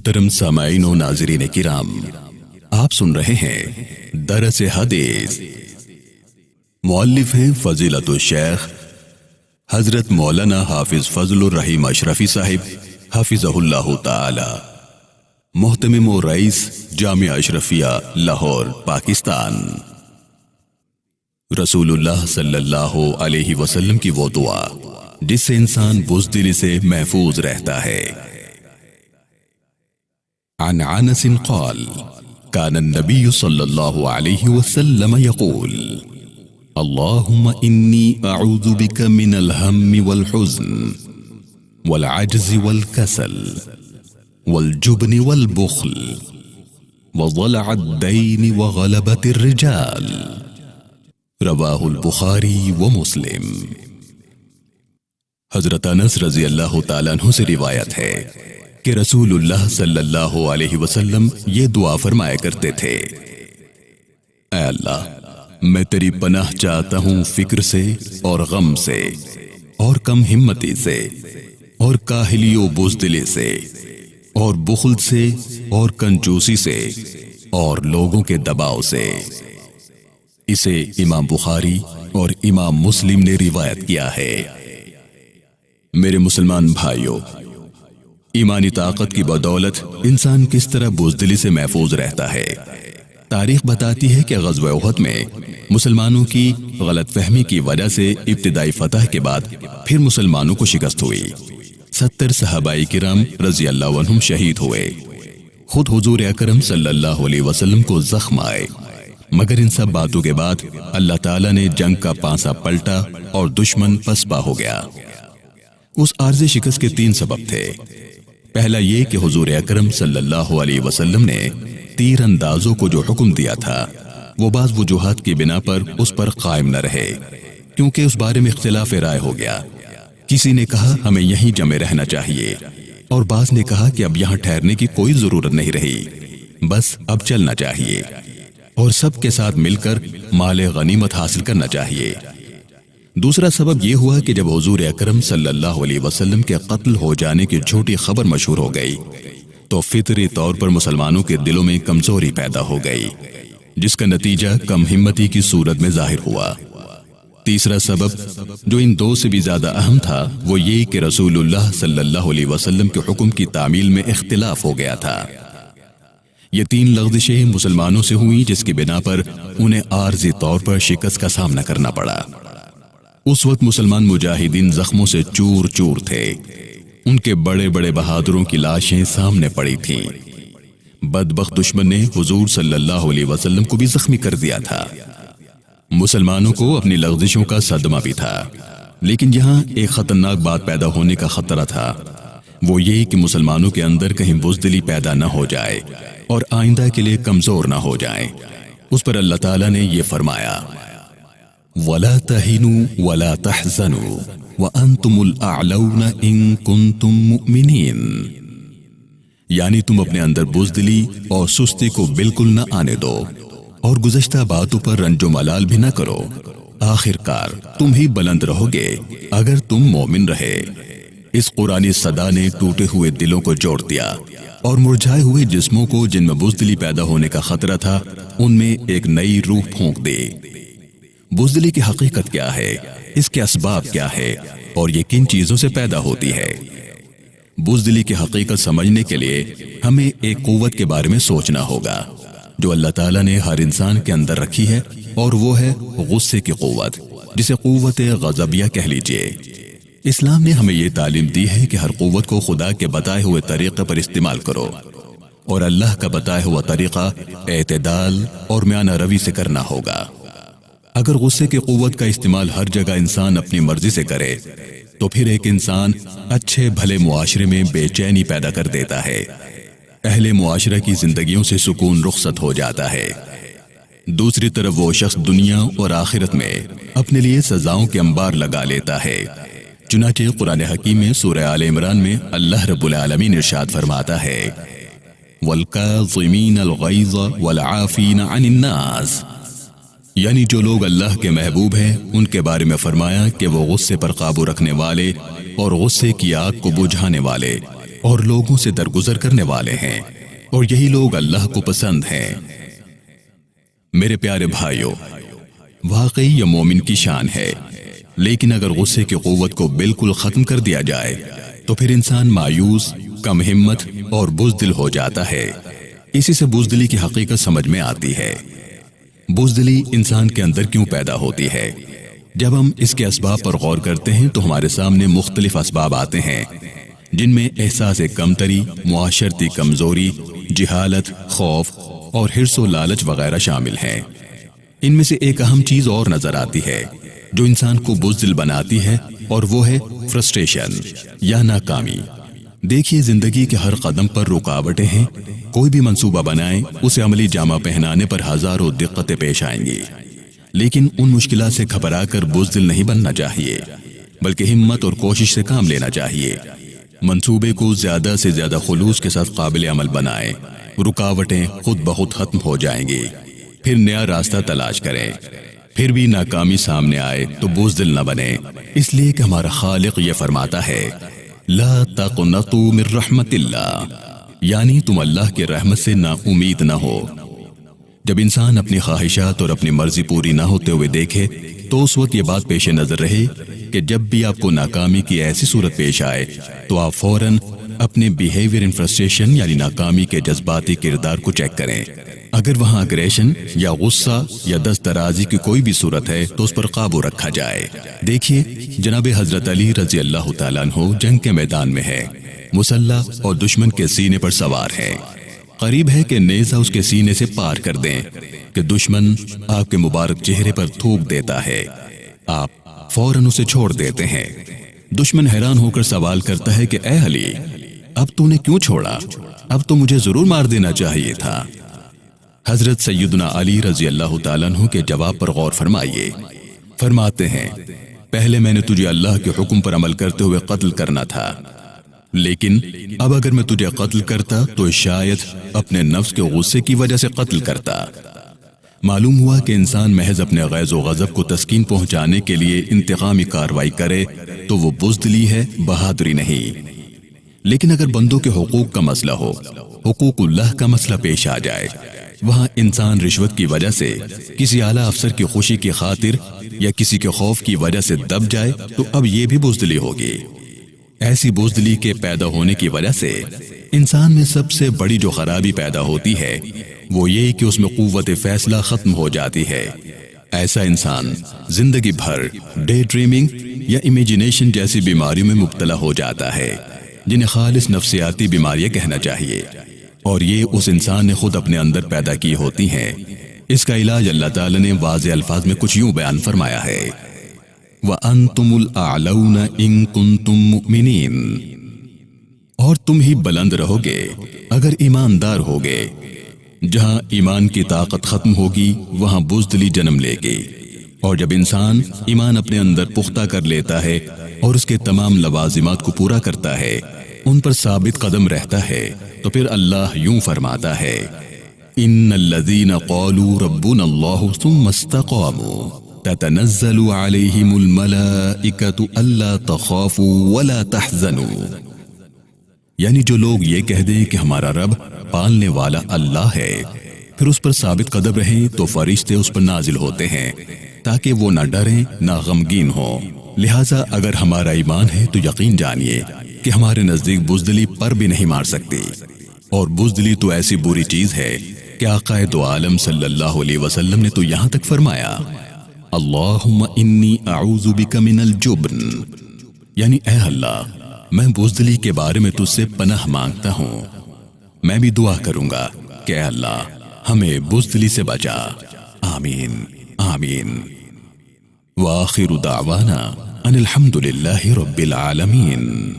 محترم سامعین و ناظرین کرام، آپ سن رہے ہیں درس حدیث۔ مؤلف ہیں فضیلت الشیخ حضرت مولانا حافظ فضل الرحیم اشرفی صاحب حفظہ اللہ تعالی، محتمم و رئیس جامعہ اشرفیہ لاہور پاکستان۔ رسول اللہ صلی اللہ علیہ وسلم کی وہ دعا جس سے انسان بزدلی سے محفوظ رہتا ہے۔ عن انس قال كان النبي صلى الله عليه وسلم يقول اللهم إني أعوذ بك من الهم والحزن والعجز والكسل والجبن والبخل وضلع الدين وغلبة الرجال، رواہ البخاری و مسلم۔ حضرت انس رضی اللہ تعالیٰ عنہ سے روایت ہے کہ رسول اللہ صلی اللہ علیہ وسلم یہ دعا فرمایا کرتے تھے: اے اللہ، میں تیری پناہ چاہتا ہوں فکر سے اور غم سے اور کم ہمتی سے اور کاہلی و بزدلی سے اور بخل سے اور کنجوسی سے اور لوگوں کے دباؤ سے۔ اسے امام بخاری اور امام مسلم نے روایت کیا ہے۔ میرے مسلمان بھائیوں، ایمانی طاقت کی بدولت انسان کس طرح بزدلی سے محفوظ رہتا ہے۔ تاریخ بتاتی ہے کہ غزوہ احد میں مسلمانوں کی غلط فہمی کی وجہ سے ابتدائی فتح کے بعد پھر مسلمانوں کو شکست ہوئی۔ 70 صحابہ کرام رضی اللہ عنہم شہید ہوئے۔ خود حضور اکرم صلی اللہ علیہ وسلم کو زخم آئے، مگر ان سب باتوں کے بعد اللہ تعالیٰ نے جنگ کا پانسا پلٹا اور دشمن پسپا ہو گیا۔ اس عارضی شکست کے 3 سبب تھے۔ پہلا یہ کہ حضور اکرم صلی اللہ علیہ وسلم نے تیر اندازوں کو جو حکم دیا تھا وہ بعض وجوہات کی بنا پر اس پر قائم نہ رہے، کیونکہ اس بارے میں اختلاف رائے ہو گیا۔ کسی نے کہا ہمیں یہیں جمع رہنا چاہیے، اور بعض نے کہا کہ اب یہاں ٹھہرنے کی کوئی ضرورت نہیں رہی، بس اب چلنا چاہیے اور سب کے ساتھ مل کر مال غنیمت حاصل کرنا چاہیے۔ دوسرا سبب یہ ہوا کہ جب حضور اکرم صلی اللہ علیہ وسلم کے قتل ہو جانے کی جھوٹی خبر مشہور ہو گئی تو فطری طور پر مسلمانوں کے دلوں میں کمزوری پیدا ہو گئی، جس کا نتیجہ کم ہمتی کی صورت میں ظاہر ہوا۔ تیسرا سبب جو ان 2 سے بھی زیادہ اہم تھا وہ یہ کہ رسول اللہ صلی اللہ علیہ وسلم کے حکم کی تعمیل میں اختلاف ہو گیا تھا۔ یہ 3 لغزشیں مسلمانوں سے ہوئیں جس کی بنا پر انہیں عارضی طور پر شکست کا سامنا کرنا پڑا۔ اس وقت مسلمان مجاہدین زخموں سے چور چور تھے، ان کے بڑے بڑے بہادروں کی لاشیں سامنے پڑی تھیں۔ بدبخت دشمن نے حضور صلی اللہ علیہ وسلم کو بھی زخمی کر دیا تھا۔ مسلمانوں کو اپنی لغزشوں کا صدمہ بھی تھا، لیکن یہاں ایک خطرناک بات پیدا ہونے کا خطرہ تھا، وہ یہ کہ مسلمانوں کے اندر کہیں بزدلی پیدا نہ ہو جائے اور آئندہ کے لیے کمزور نہ ہو جائیں۔ اس پر اللہ تعالیٰ نے یہ فرمایا: وَلَا تَهِنُوا وَلَا تَحْزَنُوا وَأَنْتُمُ الْأَعْلَوْنَ إِن كُنتُم مُؤْمِنِينَ، یعنی تم اپنے اندر بزدلی اور سستی کو بالکل نہ آنے دو اور گزشتہ باتوں پر رنج و ملال بھی نہ کرو، آخر کار تم ہی بلند رہو گے اگر تم مومن رہے۔ اس قرآنی صدا نے ٹوٹے ہوئے دلوں کو جوڑ دیا اور مرجھائے ہوئے جسموں کو جن میں بزدلی پیدا ہونے کا خطرہ تھا ان میں ایک نئی روح پھونک دی۔ بزدلی کی حقیقت کیا ہے، اس کے اسباب کیا ہے اور یہ کن چیزوں سے پیدا ہوتی ہے؟ بزدلی کی حقیقت سمجھنے کے لیے ہمیں ایک قوت کے بارے میں سوچنا ہوگا جو اللہ تعالیٰ نے ہر انسان کے اندر رکھی ہے، اور وہ ہے غصے کی قوت، جسے قوت غضبیہ کہہ لیجئے۔ اسلام نے ہمیں یہ تعلیم دی ہے کہ ہر قوت کو خدا کے بتائے ہوئے طریقے پر استعمال کرو، اور اللہ کا بتایا ہوا طریقہ اعتدال اور میانہ روی سے کرنا ہوگا۔ اگر غصے کی قوت کا استعمال ہر جگہ انسان اپنی مرضی سے کرے تو پھر ایک انسان اچھے بھلے معاشرے میں بے چینی پیدا کر دیتا ہے، اہل معاشرہ کی زندگیوں سے سکون رخصت ہو جاتا ہے۔ دوسری طرف وہ شخص دنیا اور آخرت میں اپنے لیے سزاؤں کے انبار لگا لیتا ہے۔ چنانچہ قرآن حکیم میں سورہ آل عمران میں اللہ رب العالمین ارشاد فرماتا ہے: وَالْكَاظِمِينَ الْغَيْظَ وَالْعَافِينَ عَنِ النَّاسِ، یعنی جو لوگ اللہ کے محبوب ہیں ان کے بارے میں فرمایا کہ وہ غصے پر قابو رکھنے والے اور غصے کی آگ کو بجھانے والے اور لوگوں سے درگزر کرنے والے ہیں، اور یہی لوگ اللہ کو پسند ہیں۔ میرے پیارے بھائیوں، واقعی یہ مومن کی شان ہے، لیکن اگر غصے کی قوت کو بالکل ختم کر دیا جائے تو پھر انسان مایوس، کم ہمت اور بزدل ہو جاتا ہے۔ اسی سے بزدلی کی حقیقت سمجھ میں آتی ہے۔ بزدلی انسان کے اندر کیوں پیدا ہوتی ہے؟ جب ہم اس کے اسباب پر غور کرتے ہیں تو ہمارے سامنے مختلف اسباب آتے ہیں، جن میں احساس کمتری، معاشرتی کمزوری، جہالت، خوف اور حرص و لالچ وغیرہ شامل ہیں۔ ان میں سے ایک اہم چیز اور نظر آتی ہے جو انسان کو بزدل بناتی ہے، اور وہ ہے فرسٹریشن یا ناکامی۔ دیکھیے، زندگی کے ہر قدم پر رکاوٹیں ہیں۔ کوئی بھی منصوبہ بنائیں، اسے عملی جامہ پہنانے پر ہزاروں دقتیں پیش آئیں گی، لیکن ان مشکلات سے گھبرا کر بزدل نہیں بننا چاہیے، بلکہ ہمت اور کوشش سے کام لینا چاہیے۔ منصوبے کو زیادہ سے زیادہ خلوص کے ساتھ قابل عمل بنائیں، رکاوٹیں خود بخود ختم ہو جائیں گی۔ پھر نیا راستہ تلاش کریں۔ پھر بھی ناکامی سامنے آئے تو بزدل نہ بنے، اس لیے کہ ہمارا خالق یہ فرماتا ہے، لا تقنطوا من رحمت اللہ، یعنی تم اللہ کے رحمت سے نا امید نہ ہو۔ جب انسان اپنی خواہشات اور اپنی مرضی پوری نہ ہوتے ہوئے دیکھے تو اس وقت یہ بات پیش نظر رہے کہ جب بھی آپ کو ناکامی کی ایسی صورت پیش آئے تو آپ فوراً اپنے بیہیویئر ان فرسٹریشن یعنی ناکامی کے جذباتی کردار کو چیک کریں۔ اگر وہاں اگریشن یا غصہ یا دست درازی کی کوئی بھی صورت ہے تو اس پر قابو رکھا جائے۔ دیکھیے، جناب حضرت علی رضی اللہ تعالیٰ عنہ جنگ کے میدان میں ہے، مسلح اور دشمن کے سینے پر سوار ہے۔ قریب ہے کہ نیزہ اس کے سینے سے پار کر دیں کہ دشمن آپ کے مبارک چہرے پر تھوک دیتا ہے، آپ فوراً اسے چھوڑ دیتے ہیں۔ دشمن حیران ہو کر سوال کرتا ہے کہ اے علی، اب تو نے کیوں چھوڑا؟ اب تو مجھے ضرور مار دینا چاہیے تھا۔ حضرت سیدنا علی رضی اللہ تعالیٰ عنہ کے جواب پر غور فرمائیے۔ فرماتے ہیں، پہلے میں نے تجھے اللہ کے حکم پر عمل کرتے ہوئے قتل کرنا تھا، لیکن اب اگر میں تجھے قتل کرتا تو شاید اپنے نفس کے غصے کی وجہ سے قتل کرتا۔ معلوم ہوا کہ انسان محض اپنے غیظ و غضب کو تسکین پہنچانے کے لیے انتقامی کارروائی کرے تو وہ بزدلی ہے، بہادری نہیں۔ لیکن اگر بندوں کے حقوق کا مسئلہ ہو، حقوق اللہ کا مسئلہ پیش آ جائے، وہاں انسان رشوت کی وجہ سے، کسی اعلیٰ افسر کی خوشی کی خاطر یا کسی کے خوف کی وجہ سے دب جائے تو اب یہ بھی بزدلی ہوگی۔ ایسی بزدلی کے پیدا ہونے کی وجہ سے انسان میں سب سے بڑی جو خرابی پیدا ہوتی ہے وہ یہ کہ اس میں قوت فیصلہ ختم ہو جاتی ہے۔ ایسا انسان زندگی بھر ڈے ڈریمنگ یا امیجنیشن جیسی بیماریوں میں مبتلا ہو جاتا ہے، جنہیں خالص نفسیاتی بیماریاں کہنا چاہیے، اور یہ اس انسان نے خود اپنے اندر پیدا کی ہوتی ہیں۔ اس کا علاج اللہ تعالیٰ نے واضح الفاظ میں کچھ یوں بیان فرمایا ہے، وَأَنْتُمُ الْأَعْلَوْنَ إِن كُنتُم مُؤْمِنِينَ، اور تم ہی بلند رہو گے اگر ایماندار ہوگے۔ جہاں ایمان کی طاقت ختم ہوگی وہاں بزدلی جنم لے گی، اور جب انسان ایمان اپنے اندر پختہ کر لیتا ہے اور اس کے تمام لوازمات کو پورا کرتا ہے، ان پر ثابت قدم رہتا ہے، تو پھر اللہ یوں فرماتا ہے، إِنَّ الَّذِينَ قَالُوا رَبُّنَا اللَّهُ ثُمَّ اسْتَقَامُوا تَتَنَزَّلُ عَلَيْهِمُ الْمَلَائِكَةُ أَلَّا تَخَافُوا وَلَا تَحْزَنُوا، یعنی جو لوگ یہ کہہ دیں کہ ہمارا رب پالنے والا اللہ ہے، پھر اس پر ثابت قدم رہیں تو فرشتے اس پر نازل ہوتے ہیں تاکہ وہ نہ ڈریں نہ غمگین ہوں۔ لہٰذا اگر ہمارا ایمان ہے تو یقین جانیے کہ ہمارے نزدیک بزدلی پر بھی نہیں مار سکتی، اور بزدلی تو ایسی بری چیز ہے کہ آقا دو عالم صلی اللہ علیہ وسلم نے تو یہاں تک فرمایا، اللہم انی اعوذ بک من الجبن، یعنی اے اللہ میں بزدلی کے بارے میں تجھ سے پناہ مانگتا ہوں۔ میں بھی دعا کروں گا کہ اے اللہ ہمیں بزدلی سے بچا، آمین آمین۔ وآخر دعوانا ان الحمد للہ رب العالمین۔